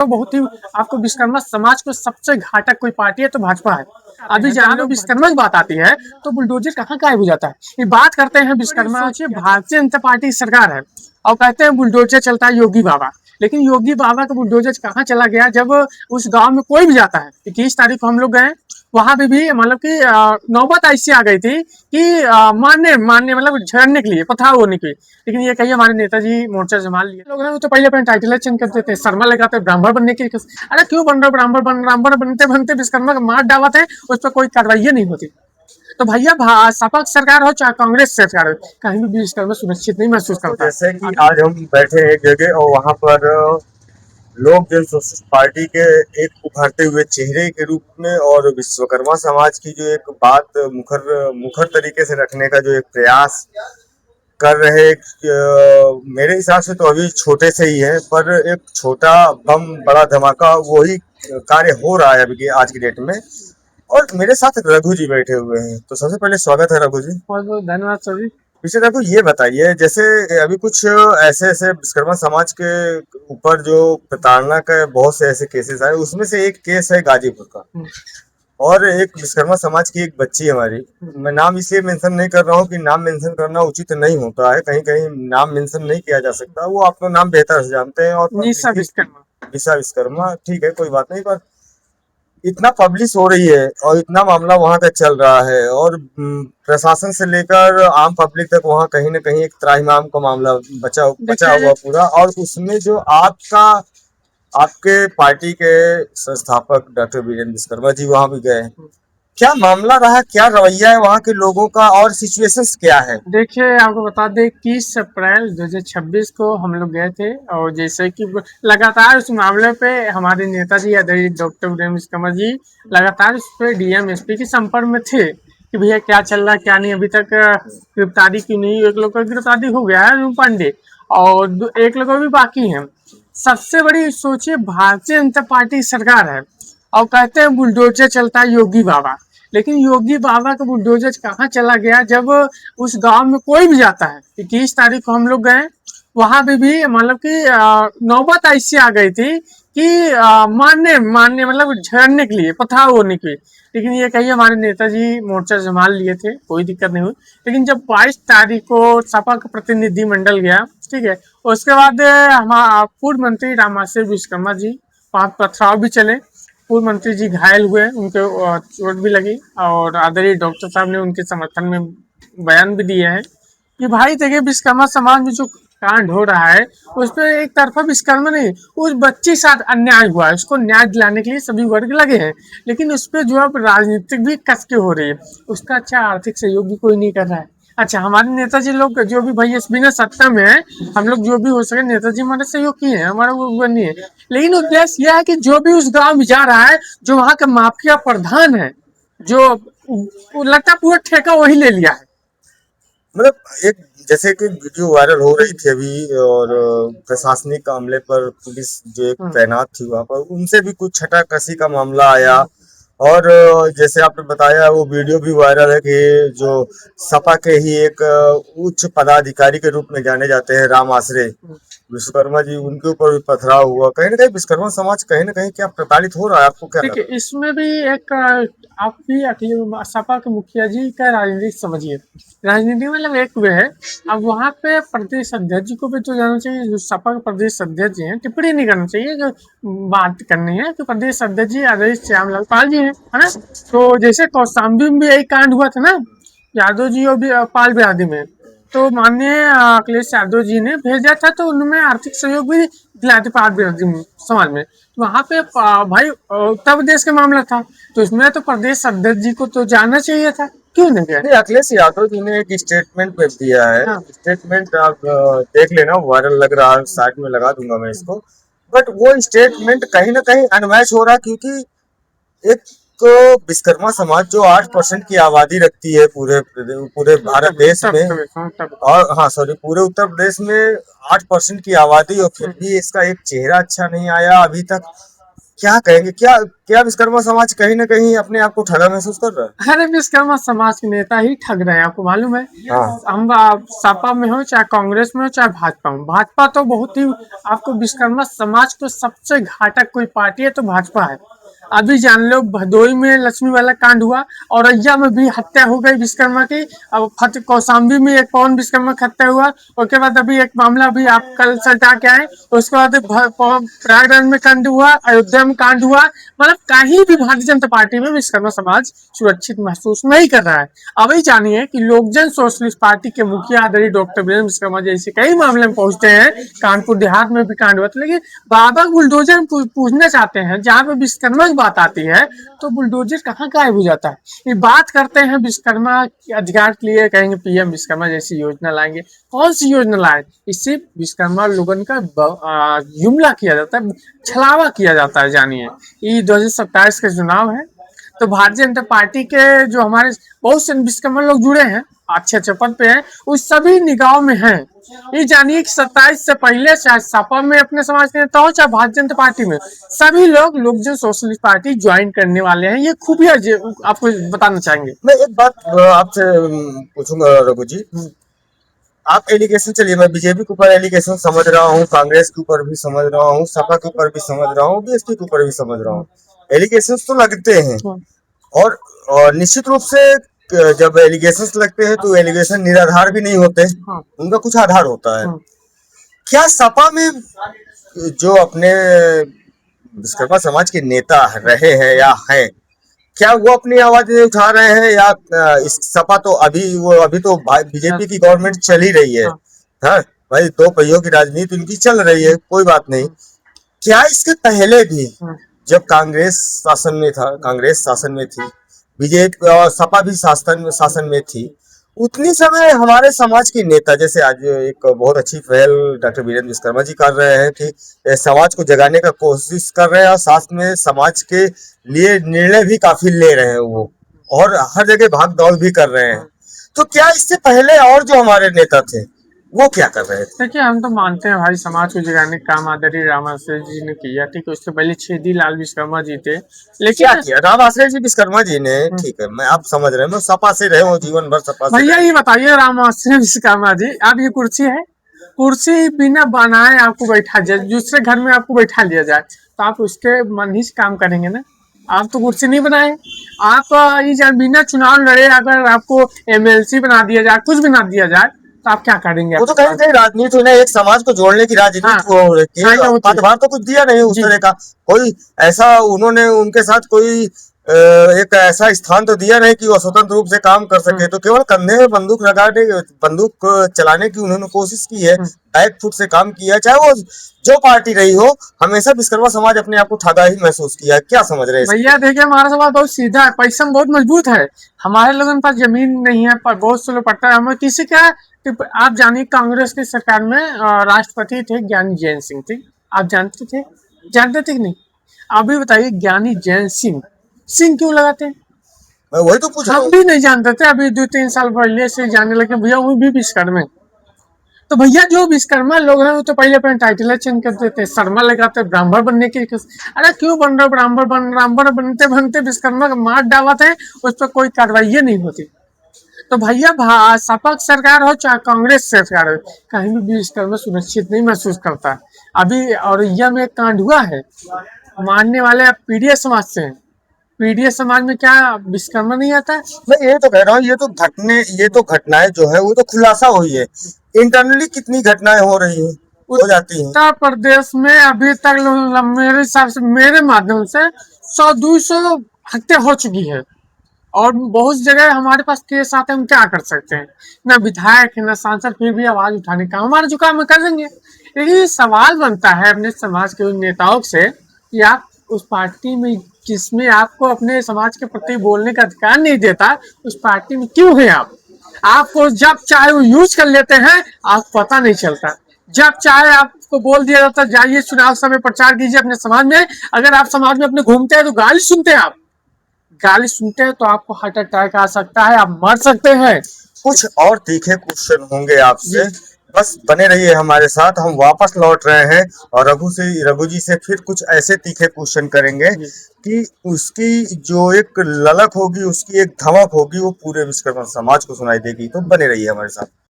तो बहुत ही आपको विश्वकर्मा समाज को सबसे घातक कोई पार्टी है तो भाजपा है। अभी जहाँ पे विश्वकर्मा की बात आती है तो बुलडोजर कहाँ गायब हो जाता है। ये बात करते हैं विश्वकर्मा, सोचिए भारतीय जनता पार्टी की सरकार है और कहते हैं बुलडोजर चलता है योगी बाबा, लेकिन योगी बाबा का बुलडोजर कहाँ चला गया जब उस गांव में कोई भी जाता है। 21 तारीख को हम लोग गए, वहां पे भी मतलब कि नौबत ऐसी आ गई थी कि मारने मारने मतलब झगड़ने के लिए, पथराव होने के लिए। लेकिन ये कहिए हमारे नेताजी मोर्चा संभाल लिए। लोग तो पहले अपने टाइटल चेंज करते थे, शर्मा लगाते ब्राह्मण बनने के लिए। अरे क्यों बन रहे ब्राह्मण बनते बनते विश्वकर्मा का मार डालते हैं, उस पर कोई कार्रवाई नहीं होती। तो भैया सपा सरकार हो चाहे कांग्रेस सरकार हो, कहीं भी विश्वकर्मा सुरक्षित नहीं महसूस करता। जैसे कि आज हम बैठे हैं एक जगह और वहां पर लोक जन सोशलिस्ट पार्टी के एक उभरते हुए चेहरे के रूप में और विश्वकर्मा समाज की जो एक बात मुखर तरीके से रखने का जो एक प्रयास कर रहे मेरे हिसाब से तो अभी छोटे से ही है, पर एक छोटा बम बड़ा धमाका वही कार्य हो रहा है अभी आज की डेट में। और मेरे साथ रघु जी बैठे हुए हैं, तो सबसे पहले स्वागत है रघु जी। बहुत बहुत धन्यवाद सर जी। पीछे रघु ये बताइए, जैसे अभी कुछ ऐसे ऐसे विश्वकर्मा समाज के ऊपर जो प्रताड़ना के बहुत से ऐसे केसेस आए, उसमें से एक केस है गाजीपुर का और एक विश्वकर्मा समाज की एक बच्ची हमारी। मैं नाम इसलिए मेंशन नहीं कर रहा हूँ कि नाम मेंशन करना उचित नहीं होता है, कहीं कहीं नाम मेंशन नहीं किया जा सकता, वो अपना नाम बेहतर से जानते हैं। और निशा विश्वकर्मा ठीक है, कोई बात नहीं, पर इतना पब्लिश हो रही है और इतना मामला वहां तक चल रहा है और प्रशासन से लेकर आम पब्लिक तक वहां कहीं ना कहीं एक त्राहिमाम का मामला बचा हुआ पूरा। और उसमें जो आपके पार्टी के संस्थापक डॉक्टर वीरेंद्र विश्वकर्मा जी वहां भी गए, क्या मामला रहा, क्या रवैया है वहाँ के लोगों का और सिचुएशंस क्या है? देखिए आपको बता दें 21 अप्रैल 2026 को हम लोग गए थे और जैसे कि लगातार उस मामले पे हमारे नेताजी आदरणीय डॉक्टर वीरेंद्र विश्वकर्मा जी लगातार उस पर डीएम एसपी के संपर्क में थे कि भैया क्या चल रहा है क्या नहीं, अभी तक गिरफ्तारी क्यों नहीं। एक लोग का गिरफ्तारी हो गया है अरुण पांडे और एक लोग भी बाकी है। सबसे बड़ी सोचिए भारतीय जनता पार्टी सरकार है और कहते हैं बुलडोजर चलता है योगी बाबा, लेकिन योगी बाबा का बुलडोजर कहाँ चला गया जब उस गांव में कोई भी जाता है। 21 तारीख को हम लोग गए, वहां पे भी मतलब कि नौबत ऐसी आ गई थी कि मारने मारने मतलब झगड़ने के लिए, पथराव होने के लिए। लेकिन ये कहिए हमारे नेताजी मोर्चा संभाल लिए थे, कोई दिक्कत नहीं हुई। लेकिन जब 22 तारीख को सपा का प्रतिनिधि मंडल गया, ठीक है, उसके बाद हमारा पूर्व मंत्री रामाशय विश्वकर्मा जी वहां पथराव भी चले, पूर्व मंत्री जी घायल हुए, उनके चोट भी लगी और आदरणीय डॉक्टर साहब ने उनके समर्थन में बयान भी दिया है कि भाई देखिए विश्वकर्मा समाज में जो कांड हो रहा है उस पर एक तरफा विश्वकर्मा नहीं, उस बच्चे के साथ अन्याय हुआ है, उसको न्याय दिलाने के लिए सभी वर्ग लगे हैं, लेकिन उस पर जो अब राजनीतिक भी कसके हो रही है, उसका अच्छा आर्थिक सहयोग भी कोई नहीं कर रहा है। अच्छा हमारे नेताजी लोग जो भी भाई बिना सत्ता में है, हम लोग जो भी हो सके नेताजी हमारे सहयोग किए हैं, हमारा वो नहीं है। लेकिन उद्देश्य यह है कि जो भी उस गांव में जा रहा है, जो वहाँ का माफिया प्रधान है, जो लगता पूरा ठेका वही ले लिया है। मतलब एक जैसे कि वीडियो वायरल हो रही थी अभी और प्रशासनिक अमले पर पुलिस जो एक तैनात थी वहां पर, उनसे भी कुछ छटा कसी का मामला आया। और जैसे आपने बताया वो वीडियो भी वायरल है कि जो सपा के ही एक उच्च पदाधिकारी के रूप में जाने जाते हैं राम आसरे विश्वकर्मा जी, उनके ऊपर भी पथराव हुआ। कहीं ना कहीं विश्वकर्मा समाज कहीं ना कहीं क्या प्रताड़ित हो रहा है, आपको क्या लगता है? इसमें भी एक आप भी सपा के मुखिया जी का राजनीति समझिए, राजनीति मतलब एक वे है। अब वहाँ पे प्रदेश अध्यक्ष जी को भी तो जाना चाहिए, जो सपा के प्रदेश अध्यक्ष जी हैं, टिप्पणी नहीं करना चाहिए, जो बात करनी है कि प्रदेश अध्यक्ष जी आदरणीय श्यामलाल पाल जी है ना। तो जैसे कौशाम्बी में भी यही कांड हुआ था ना, यादव जी और भी पाल बिरादरी में, तो माननीय अखिलेश यादव जी ने भेजा था, तो उनमें आर्थिक सहयोग भी दिलाए थे पाल बिरादरी समाज में। तो वहाँ पे भाई उत्तर प्रदेश का मामला था, तो इसमें तो प्रदेश अध्यक्ष जी को तो जाना चाहिए था, क्यों नहीं गया? अखिलेश यादव जी ने एक स्टेटमेंट पेश दिया है। हाँ। स्टेटमेंट आप देख लेना, वायरल लग रहा है, साइड में लगा दूंगा मैं इसको। बट वो स्टेटमेंट कहीं ना कहीं अनमैच हो रहा, क्योंकि एक विश्वकर्मा समाज जो 8% की आबादी रखती है पूरे भारत देश में, और हाँ सॉरी पूरे उत्तर प्रदेश में 8% की आबादी, और फिर भी इसका एक चेहरा अच्छा नहीं आया अभी तक। क्या कहेंगे, क्या क्या विश्वकर्मा समाज कहीं ना कहीं अपने आप को ठगा महसूस कर रहा है? अरे विश्वकर्मा समाज के नेता ही ठग रहे हैं, आपको मालूम है। हाँ। हम सपा में हो, चाहे कांग्रेस में हो, चाहे भाजपा में, भाजपा तो बहुत ही, आपको विश्वकर्मा समाज को सबसे घातक कोई पार्टी है तो भाजपा है। अभी जान लो भदोई में लक्ष्मी वाला कांड हुआ, औरैया में भी हत्या हो गई विश्वकर्मा की। अब फतेह कौशाम्बी में एक पवन विश्वकर्मा की हत्या हुआ। उसके बाद अभी एक मामला भी आप कल सल्टा के आए। उसके बाद प्रयागराज में कांड हुआ, अयोध्या में कांड हुआ। मतलब कहीं भी भारतीय जनता पार्टी में विश्वकर्मा समाज सुरक्षित महसूस नहीं कर रहा है। अभी जानिए कि लोकजन सोशलिस्ट पार्टी के मुखिया आदरणीय डॉक्टर वीरेंद्र विश्वकर्मा जैसे कई मामले में पहुंचते हैं। कानपुर देहात में भी कांड हुआ था, लेकिन बाबा बुलडोजर पूछना चाहते हैं, जहां पे विश्वकर्मा की बात आती है तो बुलडोजर कहाँ गायब हो जाता है। ये बात करते हैं विश्वकर्मा के अधिकार के लिए, कहेंगे पीएम विश्वकर्मा जैसी योजना लाएंगे। कौन सी योजना लाए? इससे विश्वकर्मा लोगन का जुमला किया जाता है, छलावा किया जाता है। जानिए, ये 2027 के चुनाव है, तो भारतीय जनता पार्टी के जो हमारे बहुत से विश्वकर्मा लोग जुड़े हैं, अच्छे अच्छे पद पे हैं, उस सभी निगाहों में हैं। ये जानिए कि 27 से पहले चाहे सपा में अपने समाज के नेता हो, चाहे भारतीय जनता पार्टी में, सभी लोग लोकजन सोशलिस्ट पार्टी ज्वाइन करने वाले हैं। ये खूबियां आपको बताना चाहेंगे। मैं एक बात आपसे पूछूंगा रघु जी। आप एलिगेशन, चलिए मैं बीजेपी के ऊपर एलिगेशन समझ रहा हूँ, कांग्रेस के ऊपर भी समझ रहा हूँ, सपा के ऊपर भी समझ रहा हूँ, बीएसपी के ऊपर भी समझ रहा हूँ। एलिगेशन तो लगते हैं, और निश्चित रूप से जब एलिगेशन लगते हैं तो एलिगेशन निराधार भी नहीं होते, उनका कुछ आधार होता है। क्या सपा में जो अपने विश्वकर्मा समाज के नेता रहे हैं या हैं, क्या वो अपनी आवाज उठा रहे हैं, या इस सपा तो अभी तो बीजेपी की गवर्नमेंट चल ही रही है। हाँ भाई, दो पहियों की राजनीति उनकी चल रही है, कोई बात नहीं। क्या इसके पहले भी जब कांग्रेस शासन में थी, बीजेपी और सपा भी शासन में थी, उतनी समय हमारे समाज के नेता, जैसे आज एक बहुत अच्छी पहल डॉक्टर वीरेंद्र विश्वकर्मा जी कर रहे हैं कि समाज को जगाने का कोशिश कर रहे हैं, और साथ में समाज के लिए निर्णय भी काफी ले रहे हैं वो, और हर जगह भाग दौड़ भी कर रहे हैं। तो क्या इससे पहले और जो हमारे नेता थे वो क्या कर रहे थे? देखिए, हम तो मानते हैं भाई समाज को जगाने का काम आदरणीय राम आश्रय जी ने किया, ठीक है। उससे पहले छेदी लाल विश्वकर्मा जी थे, लेकिन क्या किया राम आश्रय जी विश्वकर्मा जी ने? ठीक है, मैं आप समझ रहे हैं, मैं सपा से रहे हूँ जीवन भर, सपा से। भैया ये बताइए, राम आश्रय विश्वकर्मा जी, अब ये कुर्सी है, कुर्सी बिना बनाए आपको बैठा जाए, दूसरे घर में आपको बैठा लिया जाए, तो आप उसके मन ही से काम करेंगे ना। आप तो कुर्सी नहीं बनाए, आप ये बिना चुनाव लड़े अगर आपको एमएलसी बना दिया जाए, कुछ बना दिया जाए, तो आप क्या करेंगे? वो तो कहीं कहीं राजनीति ने एक समाज को जोड़ने की राजनीति हो रखी है, पदभार तो कुछ दिया नहीं उस तरह का कोई ऐसा, उन्होंने उनके साथ कोई एक ऐसा स्थान तो दिया नहीं कि वो स्वतंत्र रूप से काम कर सके। तो केवल कंधे में बंदूक चलाने की उन्होंने कोशिश की है, बैक फुट से काम किया, चाहे वो जो पार्टी रही हो। हमेशा विश्वकर्मा समाज अपने आप को ठगा ही महसूस किया है। क्या समझ रहे हैं? भैया देखिए, हमारा समाज बहुत सीधा है, पैसा बहुत मजबूत है, हमारे लोगों के पास जमीन नहीं है, पर बहुत से लोग पड़ता है हमें किसी का। आप जानिए, कांग्रेस की सरकार में राष्ट्रपति थे ज्ञानी जैन सिंह, ठीक, आप जानते थे कि नहीं? अभी बताइए, ज्ञानी जैन सिंह क्यों लगाते हैं? मैं वही तो पूछ रहा हूं। हम भी नहीं जानते थे, अभी 2-3 साल पहले से जानने लगे भैया वो भी विश्वकर्मा। तो भैया जो विश्वकर्मा लोग हैं वो तो पहले अपने टाइटल चेंज कर देते, शर्मा लगाते, ब्राह्मण बनने की। अरे क्यों बन रहे ब्राह्मण बनते बनते विश्वकर्मा का मार डालते हैं, उस पर कोई कार्रवाई नहीं होती। तो भैया सपा सरकार हो चाहे कांग्रेस सरकार हो, कहीं भी विश्वकर्मा सुरक्षित नहीं महसूस करता। अभी औरैया में एक कांड हुआ है, मानने वाले पीडीएस समाज से हैं। पीडीएस समाज में क्या विश्वकर्मा नहीं आता है? मैं ये तो कह रहा हूँ, ये तो घटनाएं जो है वो तो खुलासा हुई है। इंटरनली कितनी घटनाएं हो रही है, हो जाती हैं। उत्तर प्रदेश में अभी तक मेरे हिसाब से, मेरे माध्यम से 100-200 हत्या हो चुकी है, और बहुत जगह हमारे पास केस आते हैं। हम क्या कर सकते हैं? ना विधायक है ना सांसद, फिर भी आवाज उठाने का हमारा जो काम है कर देंगे। लेकिन सवाल बनता है अपने समाज के उन नेताओं से कि आप उस पार्टी में जिसमें आपको अपने समाज के प्रति बोलने का अधिकार नहीं देता, उस पार्टी में क्यों है आप? आपको जब चाहे वो यूज कर लेते हैं, आपको पता नहीं चलता। जब चाहे आपको बोल दिया जाता है जाइए चुनाव समय प्रचार कीजिए अपने समाज में। अगर आप समाज में अपने घूमते हैं तो गाली सुनते हैं, आप गाली सुनते हैं तो आपको हार्ट अटैक आ सकता है, आप मर सकते हैं। कुछ और तीखे क्वेश्चन होंगे आपसे, बस बने रहिए हमारे साथ, हम वापस लौट रहे हैं और रघु जी से फिर कुछ ऐसे तीखे क्वेश्चन करेंगे जी। कि उसकी जो एक ललक होगी, उसकी एक धमक होगी, वो पूरे विश्वकर्मा समाज को सुनाई देगी। तो बने रहिए हमारे साथ।